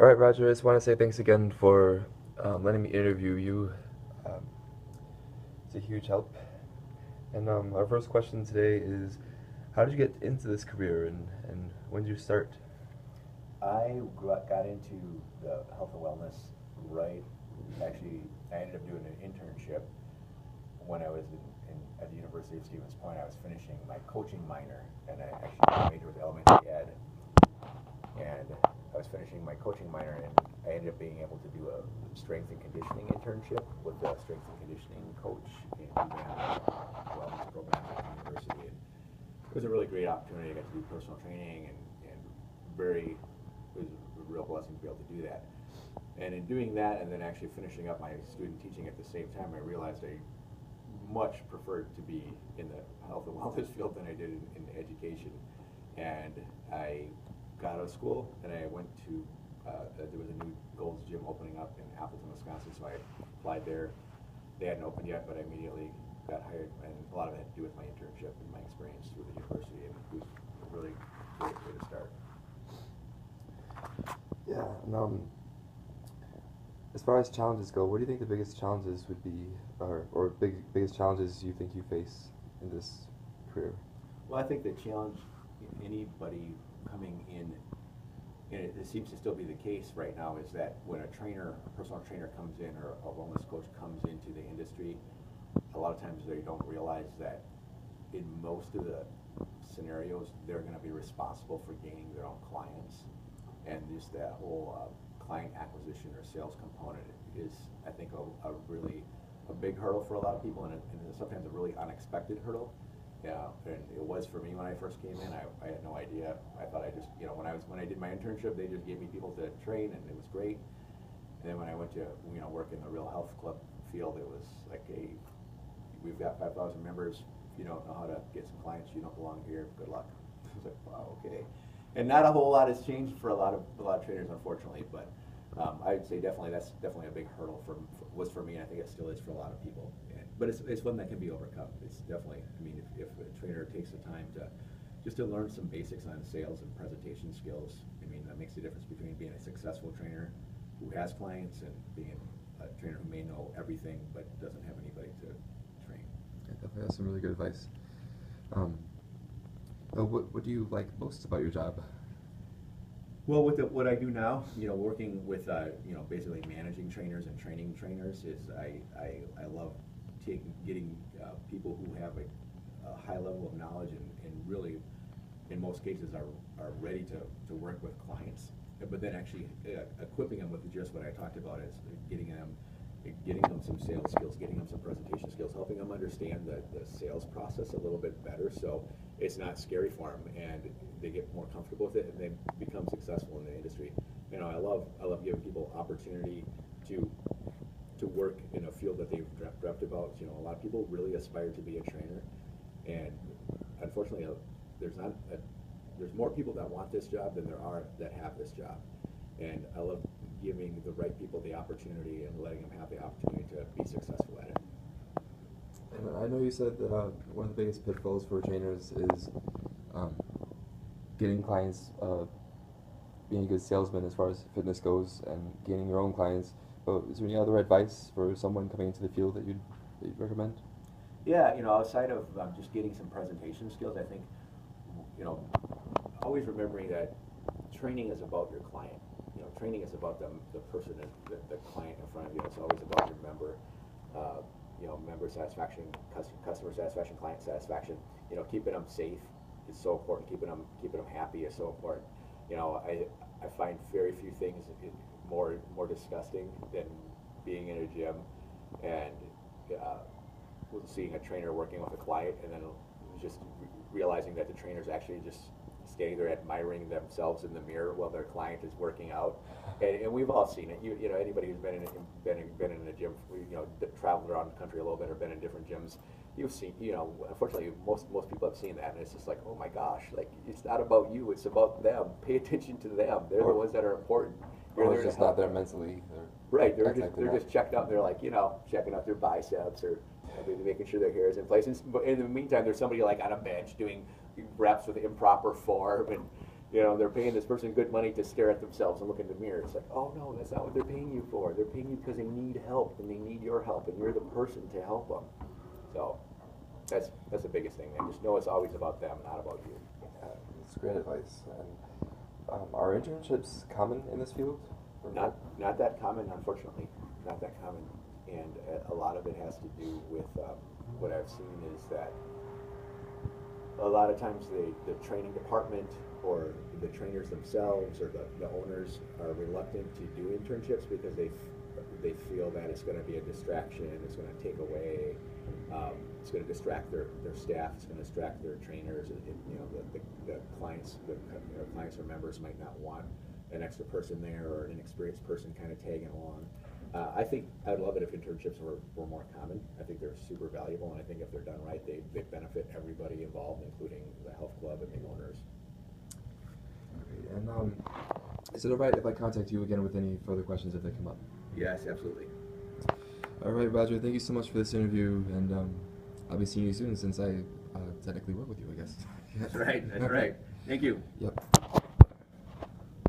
All right, Roger, I just want to say thanks again for letting me interview you. Um, it's a huge help. And our first question today is, how did you get into this career and when did you start? Got into the health and wellness right. Actually, I ended up doing an internship when I was at the University of Stevens Point. I was finishing my coaching minor, and I actually majored with elementary ed. And I was finishing my coaching minor, and I ended up being able to do a strength and conditioning internship with a strength and conditioning coach, and we ran a wellness program at the university. And it was a really great opportunity. I got to do personal training, and it was a real blessing to be able to do that. And in doing that, and then actually finishing up my student teaching at the same time, I realized I much preferred to be in the health and wellness field than I did in education. And I got out of school, and I went to, there was a new Gold's Gym opening up in Appleton, Wisconsin, so I applied there. They hadn't opened yet, but I immediately got hired, and a lot of it had to do with my internship and my experience through the university, and it was a really great way to start. Yeah, and as far as challenges go, what do you think the biggest challenges would be, or biggest challenges you think you face in this career? Well, I think the challenge anybody coming in, and it seems to still be the case right now, is that when a personal trainer comes in, or a wellness coach comes into the industry, a lot of times they don't realize that in most of the scenarios, they're going to be responsible for gaining their own clients. And just that whole client acquisition or sales component is, I think, a big hurdle for a lot of people, and sometimes a really unexpected hurdle. Yeah, and it was for me when I first came in. I had no idea. I thought I just, when I did my internship, they just gave me people to train, and it was great. And then when I went to, work in the real health club field, it was like, we've got 5,000 members. If you don't know how to get some clients, you don't belong here. Good luck. I was like, wow, okay. And not a whole lot has changed for a lot of trainers, unfortunately. But I'd say that's definitely a big hurdle was for me, and I think it still is for a lot of people. But it's one that can be overcome. It's definitely, I mean, if a trainer takes the time to learn some basics on sales and presentation skills, I mean, that makes the difference between being a successful trainer who has clients and being a trainer who may know everything but doesn't have anybody to train. Yeah, definitely, that's some really good advice. What do you like most about your job? Well, with what I do now, working with, basically managing trainers and training trainers is I love getting people who have a high level of knowledge and really, in most cases, are ready to work with clients. But then actually equipping them with just what I talked about is getting them some sales skills, getting them some presentation skills, helping them understand the sales process a little bit better, so it's not scary for them, and they get more comfortable with it, and they become successful in the industry. I love giving people opportunity to work in a field that they've dreamt about. A lot of people really aspire to be a trainer, and unfortunately, there's more people that want this job than there are that have this job. And I love giving the right people the opportunity and letting them have the opportunity to be successful at it. And I know you said that one of the biggest pitfalls for trainers is getting clients, being a good salesman as far as fitness goes, and gaining your own clients. But is there any other advice for someone coming into the field that you'd recommend? Yeah, outside of just getting some presentation skills, I think, always remembering that training is about your client. Training is about the person, the client in front of you. It's always about your member. Member satisfaction, customer satisfaction, client satisfaction. Keeping them safe is so important. Keeping them happy is so important. I find very few things more disgusting than being in a gym and seeing a trainer working with a client, and then just realizing that the trainer's actually just standing there admiring themselves in the mirror while their client is working out. And we've all seen it. Anybody who's been in a gym, traveled around the country a little bit or been in different gyms, you've seen. Unfortunately, most people have seen that, and it's just like, oh my gosh, like it's not about you, it's about them. Pay attention to them. They're the ones that are important. You're there just not there mentally. Right, they're just checked out. They're like, checking out their biceps or making sure their hair is in place. But in the meantime, there's somebody like on a bench doing reps with improper form, and You know, they're paying this person good money to stare at themselves and look in the mirror. It's like, oh no, that's not what they're paying you for. They're paying you because they need help and they need your help, and you're the person to help them. So that's the biggest thing. And just know it's always about them, not about you. That's great advice. And are internships common in this field? Or Not that common, unfortunately. Not that common, and a lot of it has to do with what I've seen is that a lot of times the training department or the trainers themselves or the owners are reluctant to do internships because they feel that it's going to be a distraction, it's going to take away, it's going to distract their staff, it's going to distract their trainers. You know, the clients, clients or members might not want an extra person there or an inexperienced person kind of tagging along. I think I'd love it if internships were more common. I think they're super valuable, and I think if they're done right, they benefit everybody involved, including the health club and the owners. Great. And is it all right if I contact you again with any further questions if they come up? Yes, absolutely. All right, Rodger, thank you so much for this interview, and I'll be seeing you soon since I technically work with you, I guess. That's right, that's right. Thank you. Yep.